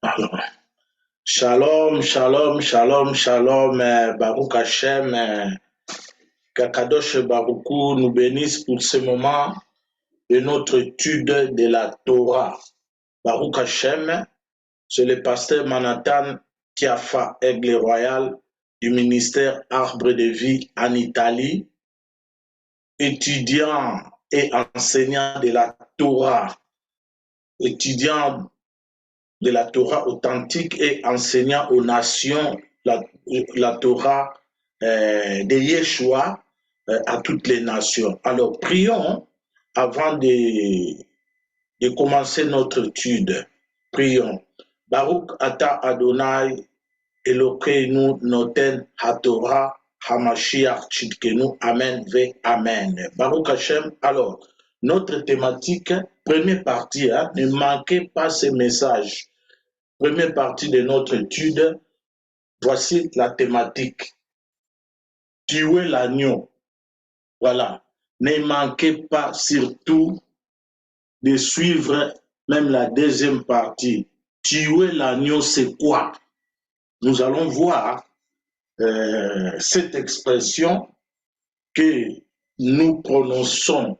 Alors, shalom, shalom, shalom, shalom, Baruch Hashem, Kakadosh Baruchou nous bénisse pour ce moment de notre étude de la Torah. Baruch Hashem, c'est le pasteur Manhattan Kiafa Aigle Royal du ministère Arbre de Vie en Italie, étudiant et enseignant de la Torah, étudiant de la Torah authentique et enseignant aux nations la Torah de Yeshua à toutes les nations. Alors prions avant de commencer notre étude. Prions. Baruch ata Adonai Elokeinu noten haTorah Hamashiach Tzidkenu. Amen ve Amen. Baruch Hashem. Alors, notre thématique, première partie, ne manquez pas ce message. Première partie de notre étude, voici la thématique. Tuer l'agneau. Voilà. Ne manquez pas surtout de suivre même la deuxième partie. Tuer l'agneau, c'est quoi? Nous allons voir cette expression que nous prononçons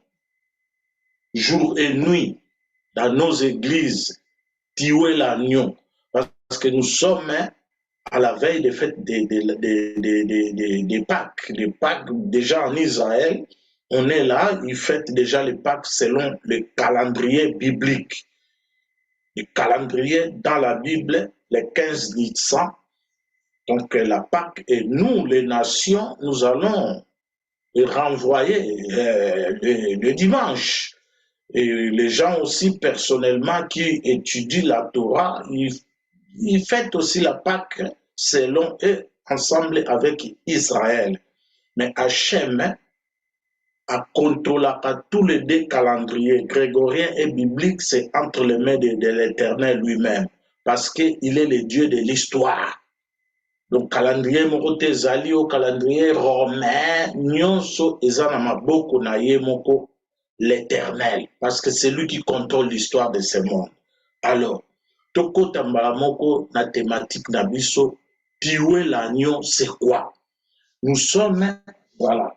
jour et nuit dans nos églises. Tuer l'agneau. Parce que nous sommes à la veille des fêtes des Pâques. Des Pâques, déjà en Israël, on est là, ils fêtent déjà les Pâques selon le calendrier biblique. Le calendrier dans la Bible, le 15 Nissan, donc la Pâque, et nous, les nations, nous allons renvoyer le dimanche. Et les gens aussi, personnellement, qui étudient la Torah, ils fêtent aussi la Pâque selon eux, ensemble avec Israël. Mais Hachem a contrôlé tous les deux calendriers, grégorien et biblique, c'est entre les mains de l'Éternel lui-même, parce qu'il est le Dieu de l'histoire. Donc, calendrier moko zali au calendrier romain, nyonso eza na maboko na ye moko l'Éternel, parce que c'est lui qui contrôle l'histoire de ce monde. Alors, tokota mbala moko na thématique na biso, tuer l'agneau, c'est quoi? Nous sommes, voilà,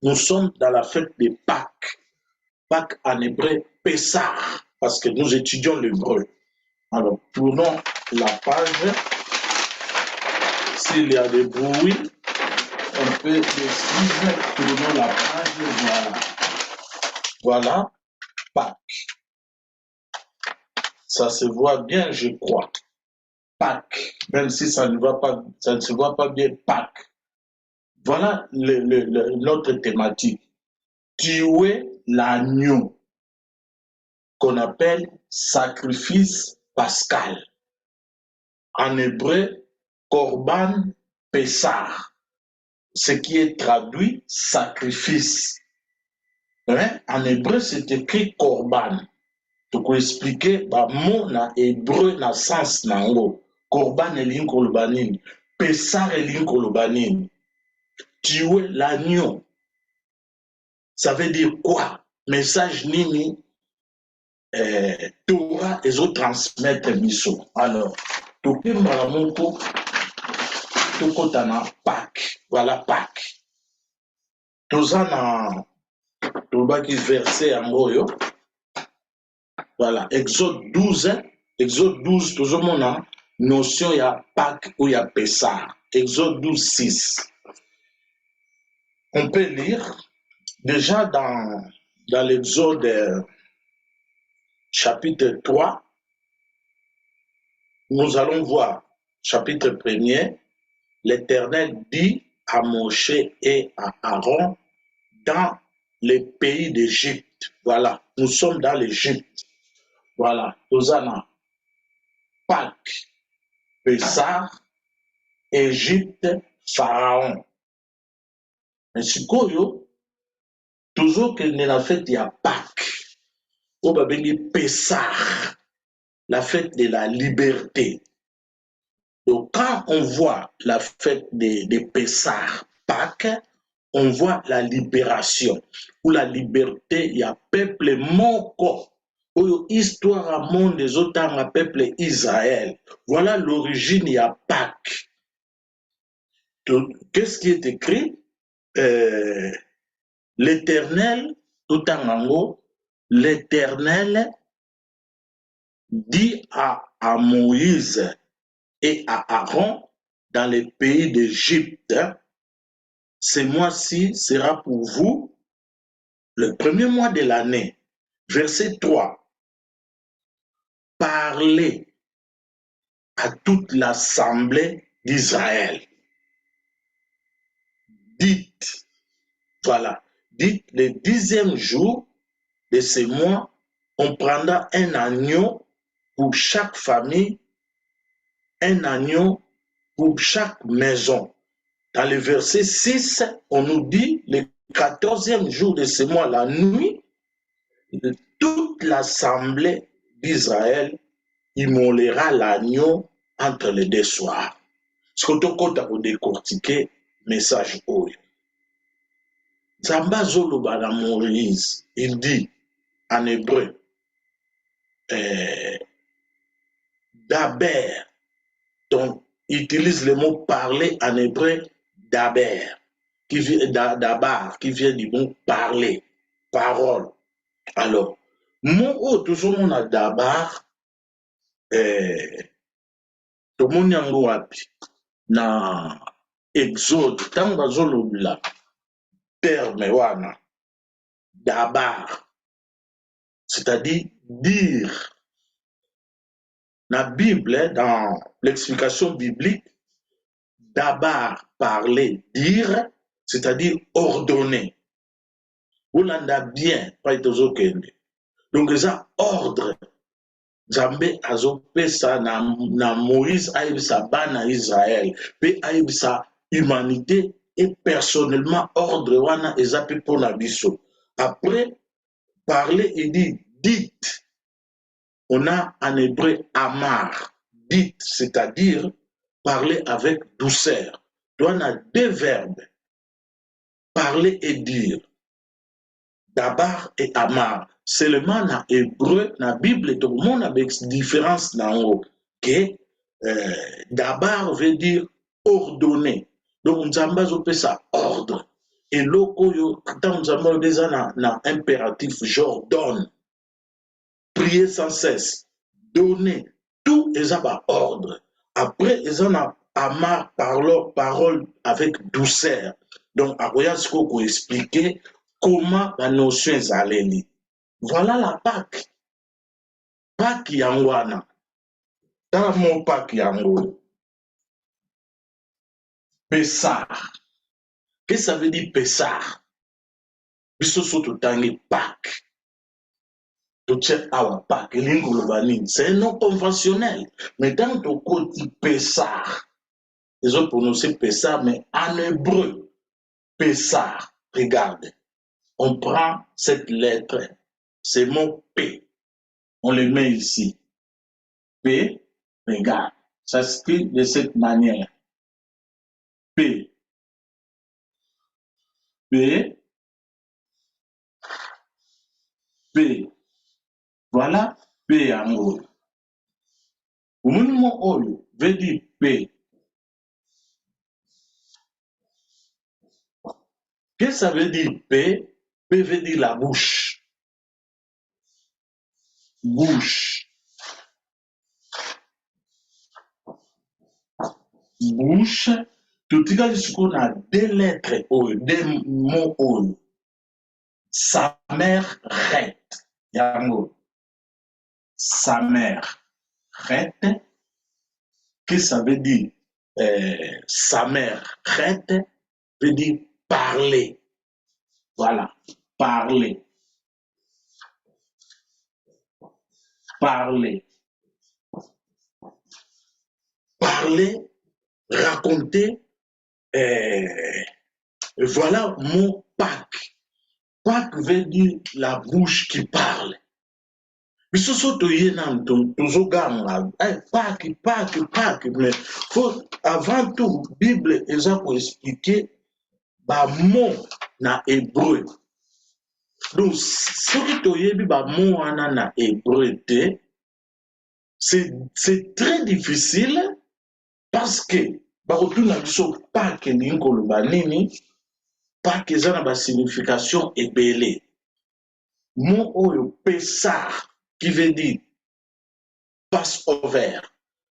nous sommes dans la fête de Pâques. Pâques en hébreu, Pessah, parce que nous étudions l'hébreu. Alors, tournons la page. S'il y a des bruits, on peut suivre, tournons la page, voilà. Voilà, Pâques. Ça se voit bien, je crois. Pâques, même si ça ne se voit pas bien, Pâques. Voilà notre thématique. Tuer l'agneau, qu'on appelle sacrifice pascal. En hébreu, Korban Pessah, ce qui est traduit sacrifice. Hein? En hébreu, c'est écrit Korban. Tu peux expliquer, mot na hébreu na sens nango. Korban elin kolobanin, Pessah elin kolobanin. Tuer l'agneau, ça veut dire quoi? Message nini Torah et autres transmettre biso. Alors, tout le Tokotana Pâques. Voilà Pâques. Tozana Tobaki verset en moyo. Voilà, Exode 12, tout le monde a notion il y a Pâques ou il y a Pessah. Exode 12, 6. On peut lire déjà dans l'Exode chapitre 3, nous allons voir, chapitre 1er, l'Éternel dit à Moshe et à Aaron dans le pays d'Égypte. Voilà, nous sommes dans l'Égypte. Voilà, Hosanna, Pâques, Pessah, Égypte, Pharaon. Mais si toujours que la fête il y a Pâques, on va venir Pessah, la fête de la liberté. Donc quand on voit la fête de Pessah, Pâques, on voit la libération. Pour la liberté, il y a peuple moko histoire à monde des autres peuple Israël. Voilà l'origine, il y a Pâques. Qu'est-ce qui est écrit? L'Éternel, tout en ango, l'Éternel dit à Moïse et à Aaron dans les pays d'Égypte, ce mois-ci sera pour vous le premier mois de l'année. Verset 3. Parlez à toute l'assemblée d'Israël. Dites, voilà, dites le 10e jour de ce mois, on prendra un agneau pour chaque famille, un agneau pour chaque maison. Dans le verset 6, on nous dit le 14e jour de ce mois, la nuit, toute l'assemblée d'Israël immolera l'agneau entre les deux soirs. Ce que tu as décortiquer message oyo. Zamba Zoloba dans Moïse, il dit en hébreu, d'Aber, donc il utilise le mot parler en hébreu d'Aber, qui vient d'Abar, qui vient du mot parler, parole. Alors, mot toujours on a d'Abar, tout le monde yango wapi na Exode, tant bazolobila terme wana d'Abar, c'est-à-dire dire. La Bible, dans l'explication biblique, d'abord parler, dire, c'est-à-dire ordonner. Vous l'avez bien, pas de donc, ça ordre. Zambé azopé ça na Moïse aïe sa bana Israël, pe aïe sa humanité et personnellement ordre wana ezapi pour la biso. Après parler, il dit dites. On a en hébreu amar, dites, c'est-à-dire parler avec douceur. Donc on a deux verbes, parler et dire. Dabar et amar. Seulement dans hébreu, dans la Bible, tout le monde a des différences dans haut. Que dabar veut dire ordonner. Donc nous avons ça ordre. Et l'oko, quand nous avons déjà dans impératif, j'ordonne. Prier sans cesse, donner, tout est à ordre. Après, ils en ont amar par leur parole avec douceur. Donc, après, ce qu'on peut expliquer comment la notion est allée. Voilà la Pâque. Pâque Yangwana. Dans le mot Pâque Yangwana. Pessar. Qu'est-ce que ça veut dire Pessar? Bisoso tangi Pâque. C'est un nom conventionnel. Mais dans ton côté Pessar, ils ont prononcé Pessar, mais en hébreu, Pessar, regarde, on prend cette lettre, ce mot P, on le met ici. P, regarde, ça s'écrit de cette manière. P, P, P. Voilà P en haut. Au moment où veut dire P. Qu'est-ce que ça veut dire P? P veut dire la bouche. Bouche. Bouche. Tout ce qu'on a deux lettres, deux mots. Sa mère rête. Yango. Sa mère rête. Qu'est-ce que ça veut dire? Sa mère rête veut dire parler. Voilà. Parler. Parler. Parler, raconter. Voilà mon Pâques. Pâques veut dire la bouche qui parle. Mais ce sont toujours Pâques, mais faut avant tout, Bible est pour expliquer bah mot na hébreu. Donc, ce que tu as na hébreu, c'est très difficile parce que, pas que pas que ça n'a pas signification ébélée. Mot oyo Pessah, qui veut dire passe over.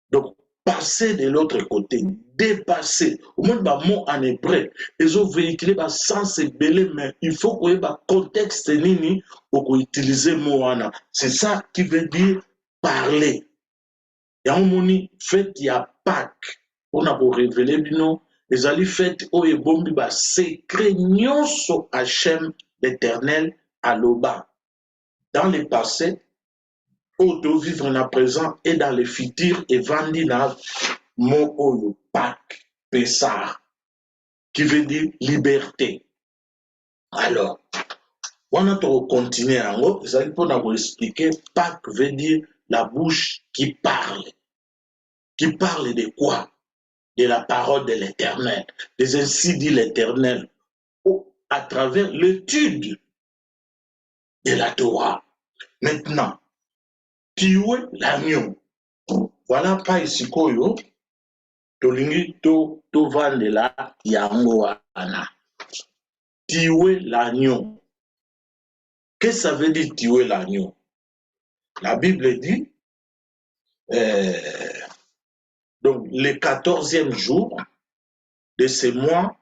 Donc, passer de l'autre côté, dépasser. Au moins, le mot en hébreu, ils ont véhiculé le sens ébélé, mais il faut qu'il y ait un contexte nini pour utiliser le mot. C'est ça qui veut dire parler. Il y a un moni fait, il y a Pâques. On a pour révéler, les alliés fait, oh, et bon, secret, nyonso Hachem l'éternel à l'Oba. Dans le passé, auto vivre dans le présent et dans le futur, et vendi dans mon oyo Pâques, Pessah, qui veut dire liberté. Alors, on a continué en haut, ça pour nous expliquer, Pâques veut dire la bouche qui parle. Qui parle de quoi? De la parole de l'Éternel. Mais ainsi dit l'Éternel, à travers l'étude de la Torah. Maintenant, tuer l'agneau. Voilà pas ici koyo, tolingi to vandela yango ana. Tuer l'agneau. Qu'est-ce que ça veut dire tuer l'agneau? La Bible dit, donc le 14e jour de ce mois,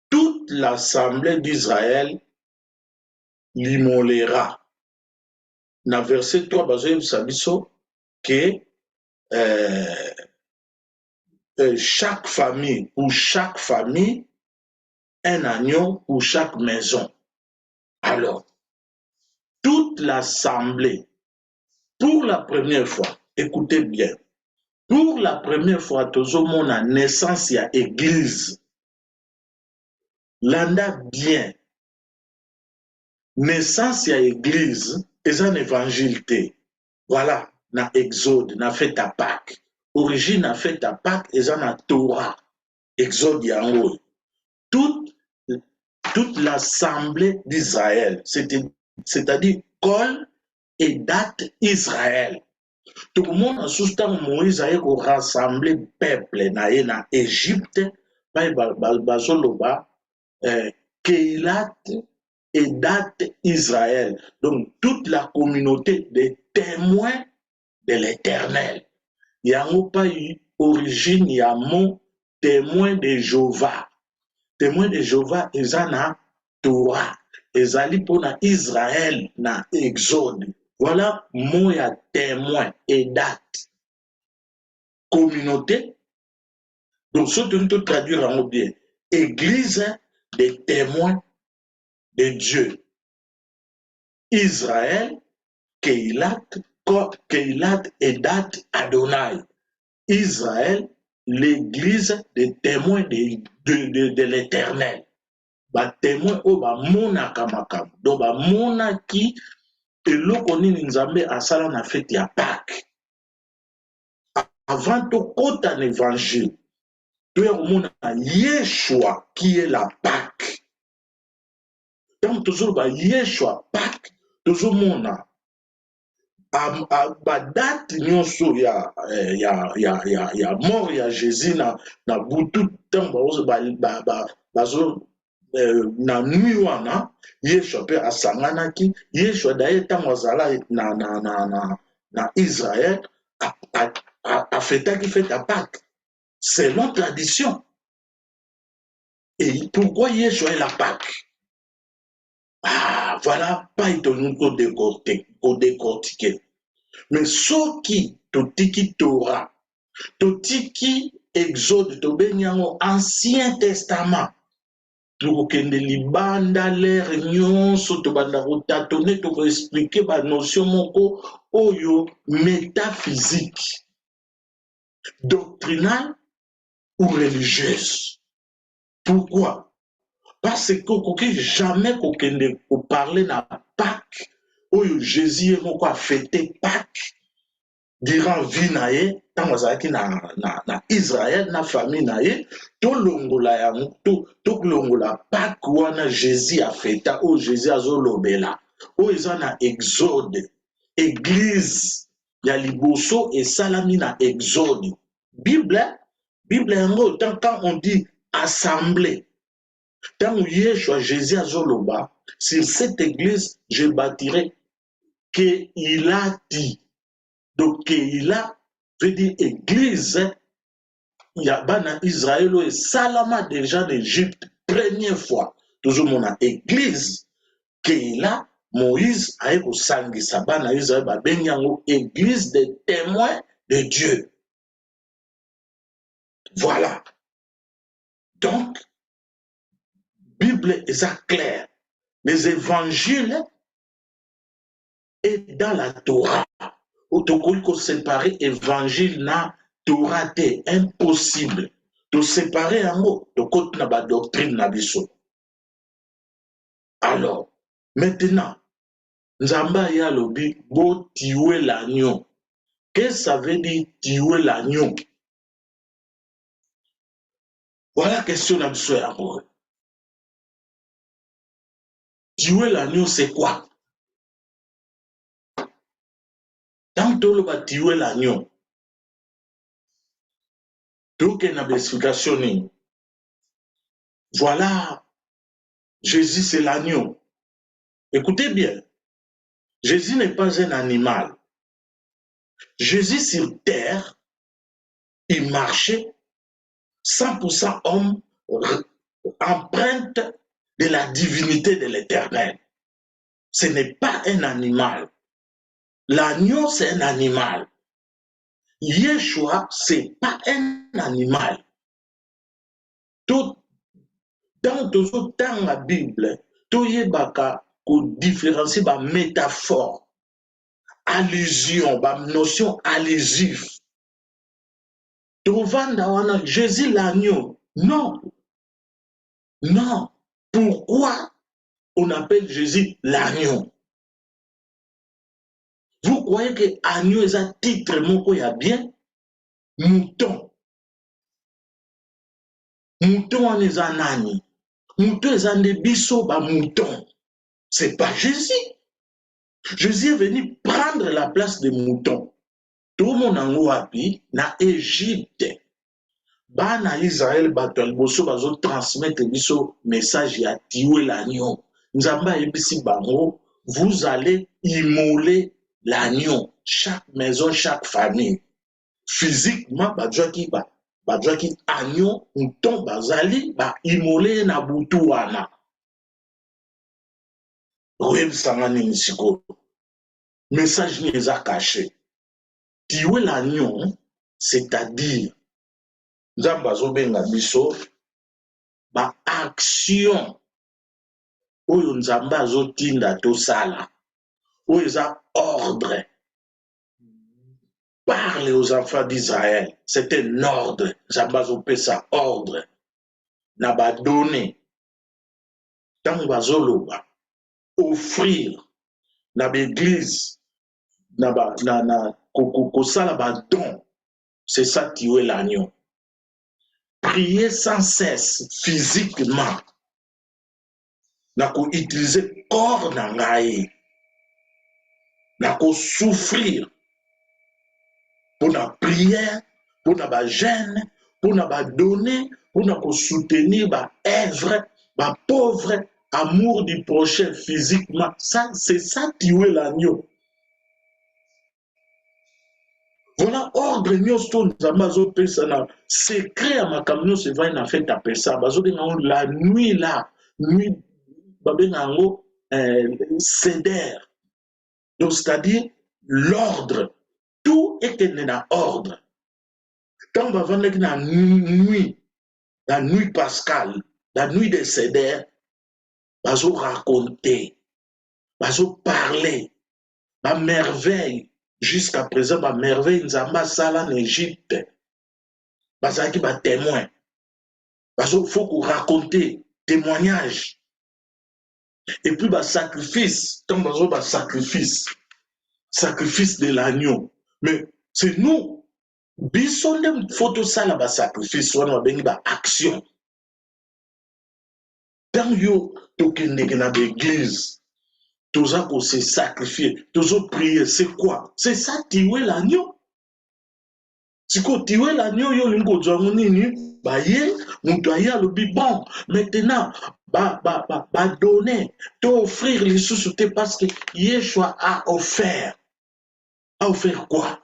toute l'assemblée d'Israël l'immolera. Dans verset 3, vous savez que chaque famille, pour chaque famille, un agneau pour chaque maison. Alors, toute l'assemblée, pour la première fois, écoutez bien, pour la première fois, tout le monde a naissance, il y a église. L'anda bien. Naissance, il y a église, et un évangile. Voilà, na Exode, na fait à Pâques. Origine a fait à Pâques, et un Torah. Exode yango. Toute l'assemblée d'Israël, c'est-à-dire Col et date Israël. Tout le monde a soutenu Moïse a rassemblé le peuple na Égypte, Keilat et date Israël. Donc toute la communauté des témoins de l'Éternel. Il y a un pays origine, il y a un mot témoin de Jéhovah. Témoin de Jéhovah, ils ont la Torah. Ils allaient pour Israël, na Exode. Voilà, mot ya témoin et date. Communauté. Donc, ce que nous traduire en bien. Église des témoins de Dieu. Israël, Keilat et date Adonai. Israël, l'église des témoins de l'Éternel. Ba témoin o ba mona kamakam. Donc ba mona ki eloko nini nzambe asala na fête ya Pâques. Avant de kota l'évangile, tu es au monde Yeshua qui est la Pâques. Donc toujours ba Yeshua Pâques, toujours mona ba date nyonso ya mort ya Jésus na butu tant bazo na nuit wana Yeshua pe asanganaki Yeshua d'ailleurs ntango azala na Israël a fêtaki fête à Pâques selon tradition. Et pourquoi Yeshua est la Pâques? Ah, voilà, pas étonnant qu'on décortiquer. Mais ceux qui totiki Torah, totiki Exode, tobenyango Ancien Testament, tokokende libanda l'air nyonso tobanda kotatone toko expliquer ba notion moko oyo métaphysique, doctrinale ou religieuse. Pourquoi? Parce que jamais kokende ko parler na Pâques oyo Jésus est moko a fêté Pâques durant vie na ye ntango azalaki na Israël na famille na ye tolongola yango tolongola Pâques wana Jésus afeta oyo Jésus azolobela oyo eza na Exode église ya liboso esalami na Exode Bible yango quand on dit assemblée ntango Yeshua Jésus azoloba sur cette église je bâtirai que il a dit donc il a veut dire église il y a bana Israël et salama déjà d'Égypte première fois toujours mon église qu'il a Moïse a eu sangisa bana Israël ba benyango église des témoins de Dieu. Voilà. Donc Bible est ça clair. Les évangiles et dans la Torah autocolli ko séparer évangile na Torah te impossible de séparer yango de côté na ba doctrine na biso. Alors maintenant Nzamba ya lobi bo tuer l'agneau. Qu'est-ce que ça veut dire tuer l'agneau? Voilà la question na biso ya bo. Tuer l'agneau c'est quoi? Tant que le va tuer l'agneau. Donc il y a une explication. Voilà, Jésus c'est l'agneau. Écoutez bien, Jésus n'est pas un animal. Jésus sur terre, il marchait 100% homme, empreinte de la divinité de l'Éternel. Ce n'est pas un animal. L'agneau, c'est un animal. Yeshua, ce n'est pas un animal. Tout dans la Bible, tout y est différencier par métaphore, allusion, par notion allusive. Trouvant Jésus l'agneau. Non. Non. Pourquoi on appelle Jésus l'agneau? Vous croyez que agneau est un titre mon y a bien? Mouton. Mouton on est un agneau. Mouton est un bisso ba mouton. C'est pas Jésus. Jésus est venu prendre la place des moutons. Tout le monde en Ouapi, na Égypte. Bana Israël batol boso bazo transmettre biso message ya tuer l'agneau. Nzamba ebisi bango, vous allez immoler l'agneau. Chaque maison, chaque famille. Physiquement, badjaki agneau, mouton bazali ba immoler na butu wana. Oyebi sangani nisiko. Message ni eza caché. Tuer l'agneau, c'est-à-dire Nzamba zobenga biso ba action oyo Nzamba zotinda tosala oyo eza ordre. Parle aux enfants d'Israël, c'est un ordre. Nzamba zopesa ordre na ba donner tango bazoloba offrir na l'église na ba na kosala ba don, c'est ça tuer l'agneau. Prier sans cesse physiquement. Nako utiliser corps na ngai. Nako souffrir pour la prière, pour la gêne, pour la donner, pour la soutenir ba œuvre, ba pauvre amour du prochain physiquement. Ça, c'est ça tuer l'agneau. Voilà ordre nyonso nzamba zo pesa na secret ya makambo se va na fait appeler ça bazo benga la nuit là nuit babenga ngo seder. Donc c'est-à-dire l'ordre, tout est dans ordre. Quand on va vendre la nuit pascale, la nuit des seder, bazo raconter, bazo parler, ba merveille. Jusqu'à présent, ma merveille, Nzamba Sala en Égypte. Bazaki ba témoin. Parce qu'il faut qu'on raconte témoignage. Et puis, ba sacrifice. Tant bazo ba sacrifice. Sacrifice de l'agneau. Mais C'est nous. Biso nde photo sala ba sacrifice wana babengi ba action. Tant yo tokendeke na l'église, toza ko se sacrifier, tozo prier, c'est quoi? C'est ça tuer l'agneau. Siko tuer l'agneau yo lingo zwangu nini? Ba ye, mutu aye alobi bon, maintenant ba donner, to offrir les sous-soutés parce que Yeshua a offert. A offert quoi?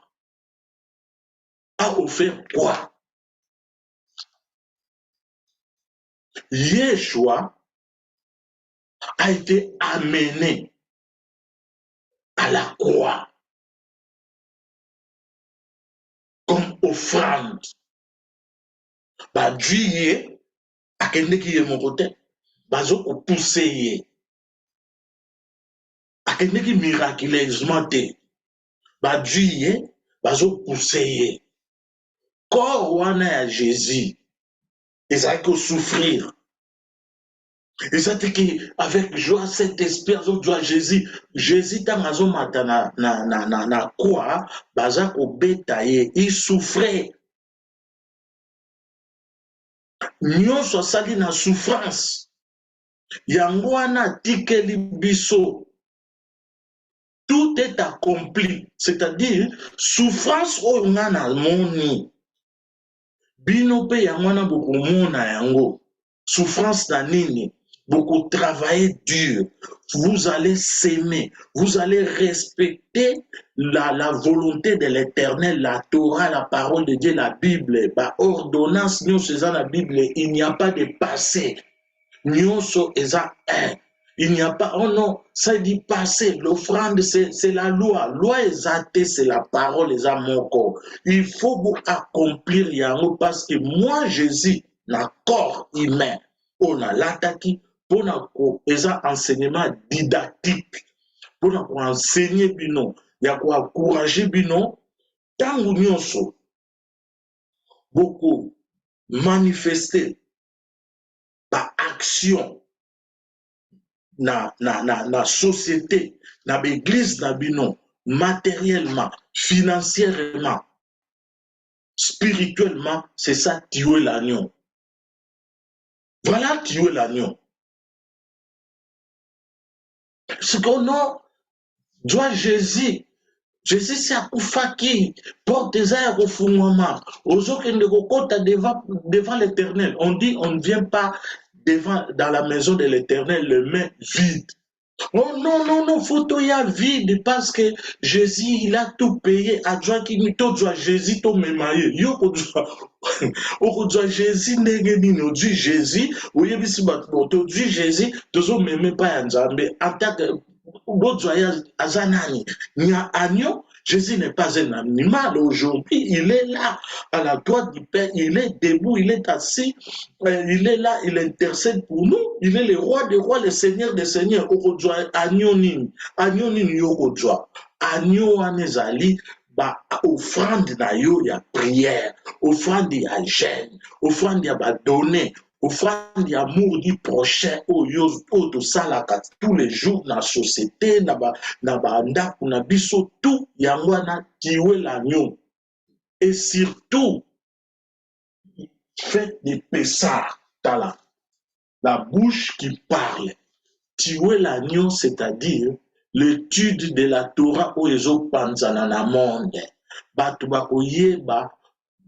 A offert quoi? Yeshua a été amené à la croix comme offrande. Ba Dieu akende ki ye moko te, bazo ko pousser ye. Akende ki miraculeusement te, ba Dieu bazo pousser ye. Corps wana ya Jésus, ezali ko souffrir. Ezali avec joie cet esprit azo joie Jésus. Jésus tant azo mata na croix, baza ko beta ye, il souffrait. Nyonso asali na souffrance. Yango wana tikeli biso. Tout est accompli. C'est-à-dire, souffrance oyo nga na moni. Bino pe yango wana boko mona yango. Souffrance na nini? Beaucoup travailler dur. Vous allez s'aimer. Vous allez respecter la volonté de l'Éternel, la Torah, la parole de Dieu, la Bible. Ba ordonnance, nous faisons la Bible. Il n'y a pas de passé. Nyonso eza un. Il n'y a pas, oh non, ça dit passé, l'offrande c'est la loi. Loi exacte, c'est la parole, eza moko. Il faut vous accomplir yango parce que moi, Jésus, na corps humain, on a l'attaque, pour eza enseignement didactique, pour enseigner bino, ya ko encourager bino, tangu nyonso, beaucoup manifester par action na société, na l'église na bino, matériellement, financièrement, spirituellement, c'est ça tuer l'agneau. Voilà tuer l'agneau. Ce qu'on a, doit Jésus. Jésus c'est akufaki, porte des airs au fondement. Devant l'Éternel. On dit on ne vient pas dans la maison de l'Éternel les mains vides. Oh non, non, non, photo ya vide parce que Jésus, il a tout payé. Adjoint qui nous doit Jésus, tout mémaillé. Yo, on doit Jésus, n'est-ce pas Jésus, oui, mais si tu dis Jésus, tu ne même pas en Zambé. En tant que, Azanani, il y a agneau. Jésus n'est pas un animal aujourd'hui, il est là, à la droite du Père, il est debout, il est assis, il est là, il intercède pour nous, il est le roi des rois, le seigneur des seigneurs. Agneau nini yokodwa, agneau anezali, ba offrande na yo ya prière, offrande ya jeûne, offrande ya ba donner, offrande d'amour du prochain au de salaka tous les jours dans la société na ba ndaku na biso tout yango na kiwe l'agneau et surtout faites des pessards dans la bouche qui parle. Tuer l'agneau, c'est-à-dire l'étude de la Torah au ezo panzana na monde. Batu bakoyeba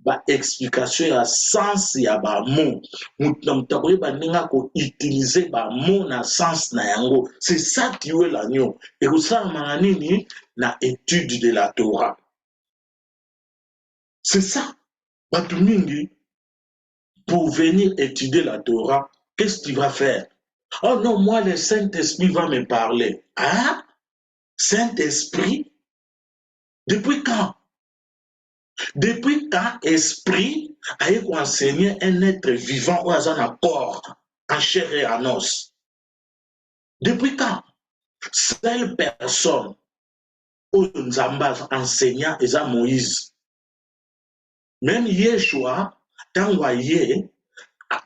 ba explication ya sens ya ba mot. Mutakoyeba ninga ko utiliser ba mot na sens na yango. C'est ça tuer l'agneau. Et vous savez mananini na étude de la Torah. C'est ça. Batu mingi pour venir étudier la Torah, qu'est-ce qu'il va faire? Oh non, moi le Saint-Esprit va me parler. Hein? Saint-Esprit? Depuis quand? Depuis quand esprit a enseigné un être vivant ou un accord en chair et en os? Depuis quand? Seule personne où nous avons enseigné est Moïse. Même Yeshua, tant voyez,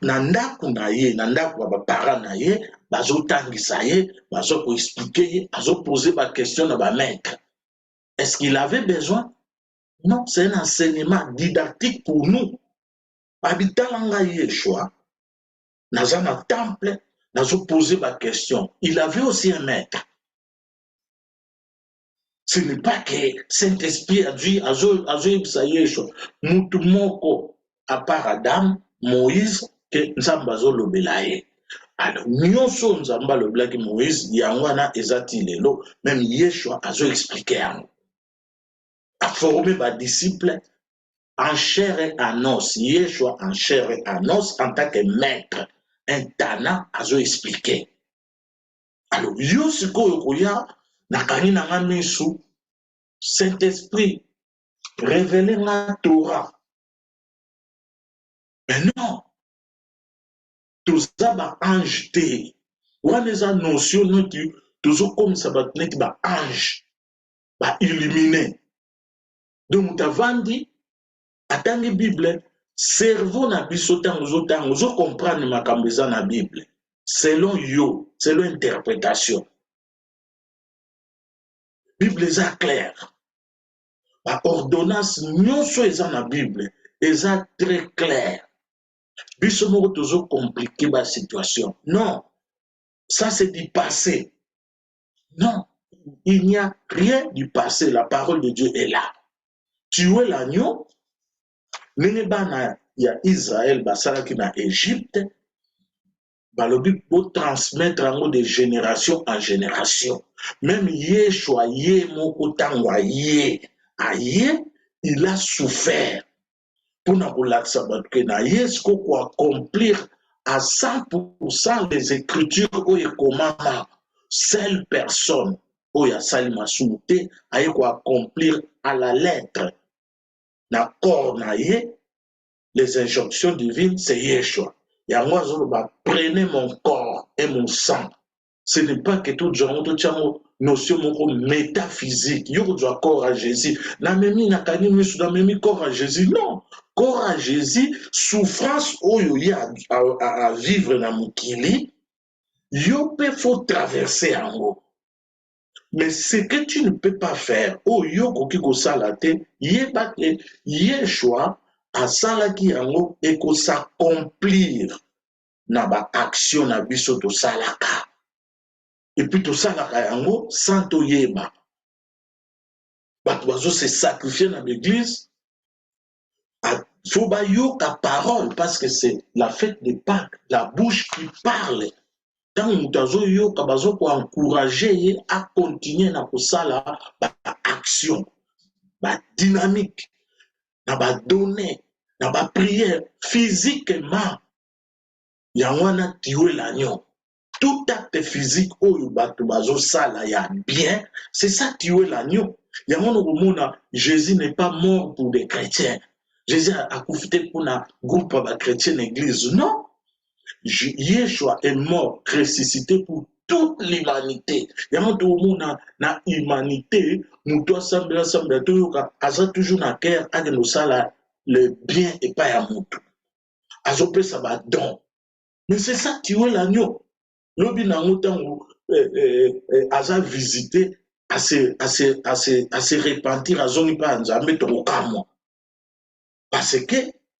nandaku na ye, nandaku ba parents na ye, bazo tangisa ye, bazo ko expliquer ye, bazo poser ba question na ba maître. Est-ce qu'il avait besoin Non, c'est un enseignement didactique pour nous. Habitalanga Yeshua, dans un temple, nous posé la question. Il avait aussi un maître. Ce n'est pas que Saint-Esprit a dit à Yeshua, Moutoumoko, à part Adam, Moïse, que Nzambazo Lobelaye. Alors, nous sommes Nzamba le black Moïse, Yangwana Ezati Lelo, même Yeshua a expliqué a formé des disciples en chair et en os. Yeshua en chair et en os en tant que maître. Un tana a expliqué. Alors, yo sikoyo koya nakani na misu Saint-Esprit révélé la Torah. Mais non, tout ça va ange te. Wana eza notion noti toujours comme ça va neti ba ange ba illuminé. Donc tavandi atangi Bible cerveau na biso tango zo comprendre makambo eza na Bible selon yo, selon interprétation. Bible eza clair. La ordonnance nyonso eza na Bible eza très clair. Biso moko toujours compliqué la situation. Non, ça c'est du passé. Non, il n'y a rien du passé. La parole de Dieu est là. Tuer l'agneau, nene bana ya Israël basalaki na Égypte, balobi pour transmettre en de génération en génération. Même Yeshua ye moko tangwa ye, aye, il a souffert. Pour accomplir à 100% les écritures où il commande seule personne où il y a salima souté à accomplir à la lettre na corps les injonctions divines c'est Yeshua. Et à moi prenez mon corps et mon sang. Ce n'est pas que tout genre de notion métaphysique. Yo doit corps à Jésus. Na memi na kani misu na memi corps à Jésus. Non. Corps à Jésus, souffrance oyo ya à vivre na mukili, yo peut faut traverser en haut. Mais ce que tu ne peux pas faire, oh yo koki ko salate, yeba ke Yeshua a salaki en haut et ko s'accomplir na ba action na biso to salaka. Et puis tout ça yango sans to yeba. Bato bazo se sacrifier dans l'église. Faut ba yo ka parole parce que c'est la fête de Pâques, la bouche qui parle. Tant mutazo yo ka bazo ko encourager à continuer na kosala ba action, ba dynamique, na ba donner, na ba prière physiquement. Yangwana tiwe l'agneau. Tout acte physique oyo bato bazo sala ya bien, c'est ça tuer l'agneau. Jésus n'est pas mort pour des chrétiens. Jésus a profité pour un groupe de chrétiens d'église. Non. Yeshua est mort, ressuscité pour toute l'humanité. Na humanité, nous doit sembler toujours na cœur à nous sala le bien et pas à nous. Azopé ça va don. Mais c'est ça tuer l'agneau. Lobi na ngotango aza visiter à se repentir à zoni pa nzambe to kamwa parce que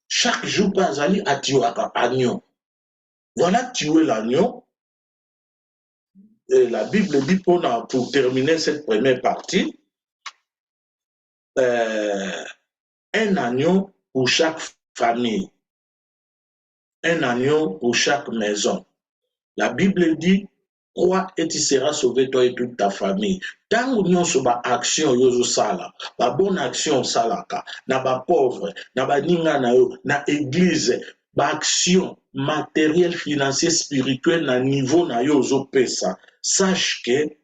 chaque jour pa azali atiwaka agneau. Voilà tuer l'agneau. La Bible dit pour terminer cette première partie un agneau pour chaque famille, un agneau pour chaque maison. La Bible dit, crois et tu seras sauvé toi et toute ta famille. Tant que nous sommes en action, yozo sala, ba bonne action salaka, na ba pauvre, na ba ninga na yo, na église, ba action matériel, financier, spirituel na niveau na yo ozo pesa. Sache que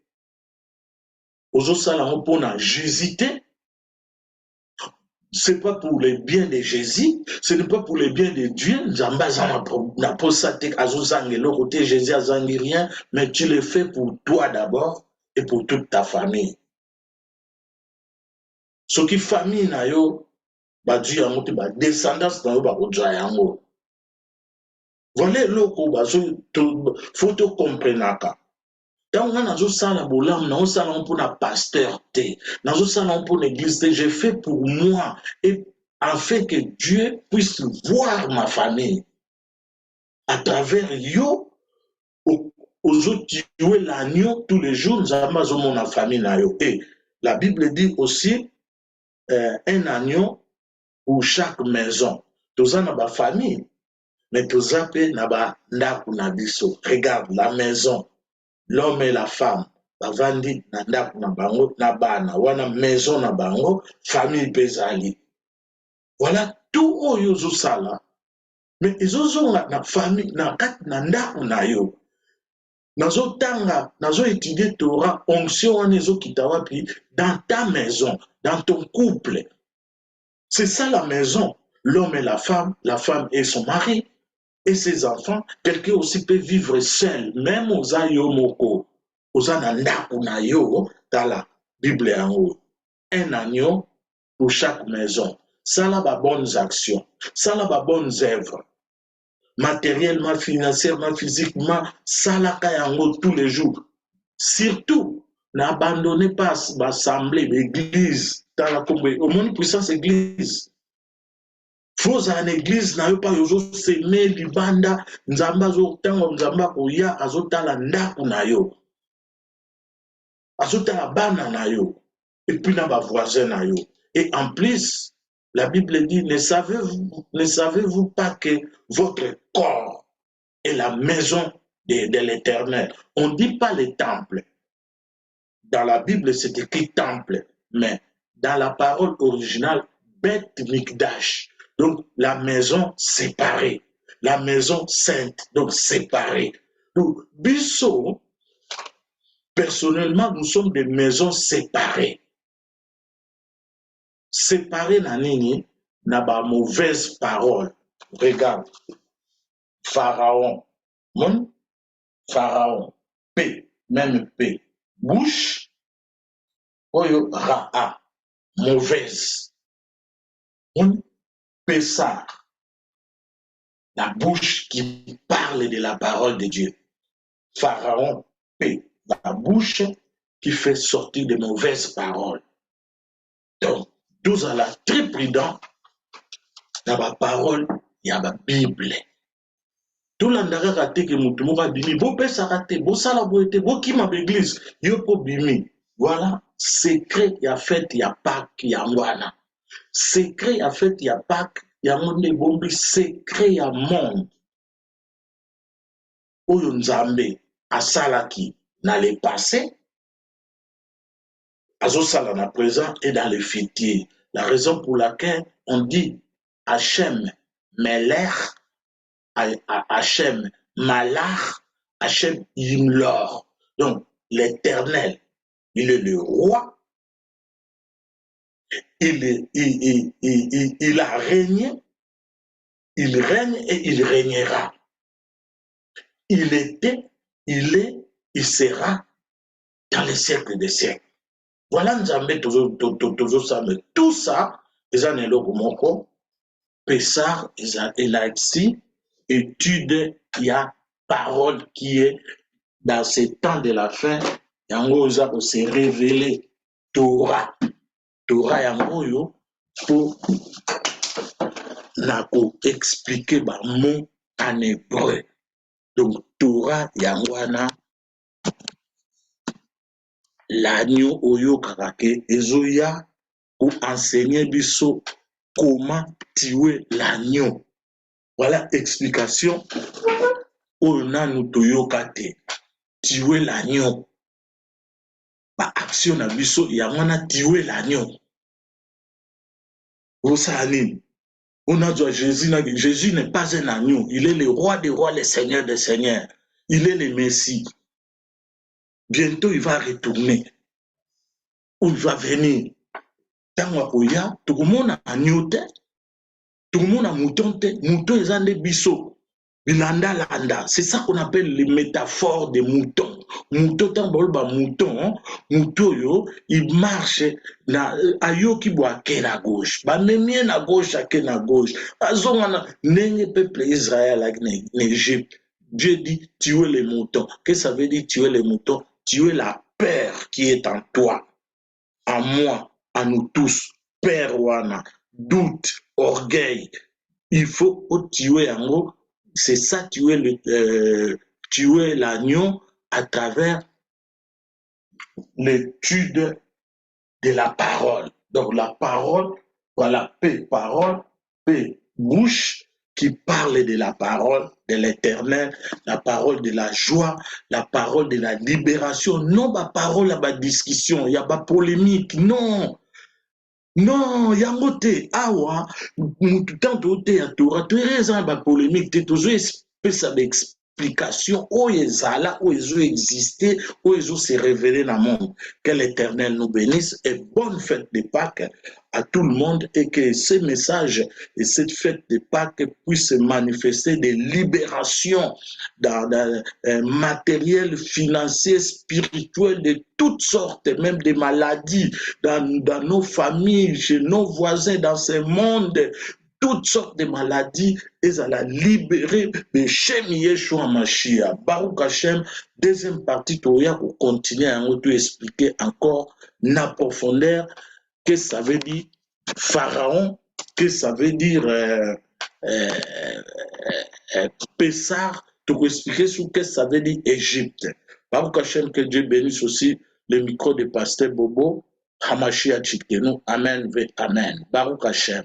ozo sala pour na Jésus. Ce n'est pas pour le bien de Jésus, ce n'est pas pour le bien de Dieu. Jésus a rien, mais tu le fais pour toi d'abord et pour toute ta famille. Ce qui famille na yo, ba Dieu a monté ba descendance na yo ba kodja yango. Voilà loko ba faut te comprendre. Tant que nazo sala bolam, nazo sala pour na pasteur te, nazo sala pour l'église te, j'ai fait pour moi et afin que Dieu puisse voir ma famille à travers yo aux autres tuer l'agneau tous les jours, nous avons mon famille na yo. Et la Bible dit aussi un agneau pour chaque maison. Tous en a famille, mais tous en pe na ba ndaku na biso. Regarde la maison, l'homme et la femme. Bavandi na ndaku na bango na bana wana maison na bango famille bezali. Voilà tout oyo zo sala. Mais izozo na famille na kat na ndaku na yo. Nazo tanga, nazo étudier Torah, onction wana ezokita wapi dans ta maison, dans ton couple. C'est ça la maison. L'homme et la femme et son mari et ses enfants. Quelqu'un aussi peut vivre seul, même aux ayomoko, aux anandakunayo, dans la Bible en haut. Un agneau pour chaque maison. Ça là, va bonnes actions. Ça là, va bonnes œuvres. Matériellement, financièrement, physiquement, ça là, tous les jours. Surtout, n'abandonnez pas l'assemblée, l'église, au monde puissance église. Faut en église, n'a pas yozo semé libanda, nzamba zo tango nzamba koya azotala ndaku na yo. Azotala bana na yo. Et puis na ba voisin na yo. Et en plus, la Bible dit, ne savez-vous pas que votre corps est la maison de l'Éternel? On ne dit pas le temple. Dans la Bible, c'est écrit temple, mais dans la parole originale, Beth Mikdash. Donc, la maison séparée, la maison sainte, donc séparée. Donc, Bissot, personnellement, nous sommes des maisons séparées. Séparées, nanini, n'a pas mauvaise parole. Regarde, Pharaon, Pharaon, P, même P, bouche, oyo Ra'a, mauvaise. Pessah, la bouche qui parle de la parole de Dieu. Pharaon, P, la bouche qui fait sortir de mauvaises paroles. Donc, tous à la très prudent dans la parole, il y a la Bible. Tout l'andara raté que moutoumouka bimi, beau pesa raté, beau salaboité, beau qui m'a l'église, yopo bimi. Voilà, secret, il y a fait, il y a Pâques, il y a Mwana. Secret, en fait, il y a Pâques, il y a monde bombi, secret, il y a monde. Oyo Nzambe, Asalaki, dans le passé, Azosala na présent et dans le futur. La raison pour laquelle on dit Hachem Melech, Hachem Malach, Hachem Yimlor. Donc, l'Éternel, il est le roi. Il a régné, il règne et il régnera. Il était, il est, il sera dans les siècles des siècles. Voilà, nous avons toujours ça, mais tout ça, ils ont un logo, Pessar, il a ici, étude, il y a parole qui est dans ces temps de la fin, il y a un gros, c'est révélé, Torah. Torah yango yo pour expliquer ba mot en hébreu. Donc Torah yango wana l'agneau oyo kakake ezoya pour enseigner biso comment tuer l'agneau. Voilà explication oyo nanu toyoka te. Tuer l'agneau. Ba action na biso yango wana tuer l'agneau. On a dit à Jésus, Jésus n'est pas un agneau, il est le roi des rois, le seigneur des seigneurs. Il est le Messie. Bientôt il va retourner. Ou il va venir. Tant oya, tout le monde a agneau, tout le monde a mouton, mouton est un des bisous. C'est ça qu'on appelle les métaphores des moutons. Mouton, mouton, il marche ayo qui boit à gauche. Même à gauche, à gauche. N'est peuple Israël en Égypte. Dieu dit tuer les moutons. Qu'est-ce que ça veut dire tuer les moutons? tu es la peur qui est en toi, en moi, en nous tous. Peur wana, doute, orgueil. Il faut tuer en gros. C'est ça, tuer l'agneau à travers l'étude de la parole. Donc la parole, voilà, paix, parole, paix, bouche qui parle de la parole de l'Éternel, la parole de la joie, la parole de la libération. Non, la parole à la discussion, il y a pas polémique, non. Non, yango te awa mutu tanto te ya Torah to eza ba polémique te tozo espesa d'explication oyo ezala oyo ezo exister oyo ezo se révéler dans le monde. Que l'Éternel nous bénisse et bonne fête de Pâques à tout le monde et que ces messages et cette fête de Pâques puissent se manifester des libérations dans matériel, financier, spirituel, de toutes sortes, même des maladies dans nos familles, chez nos voisins, dans ce monde, toutes sortes de maladies, et à la libérer de Shem Yeshua Mashiach. Baruch Hashem, deuxième partie, pour continuer à nous expliquer encore en profondeur que ça veut dire Pharaon, que ça veut dire Pessar, pour expliquer ce que ça veut dire Égypte. Baruch Hashem, que Dieu bénisse aussi le micro de Pasteur Bobo. Hamashiach Chikenu. Amen, ve Amen. Baruch Hashem.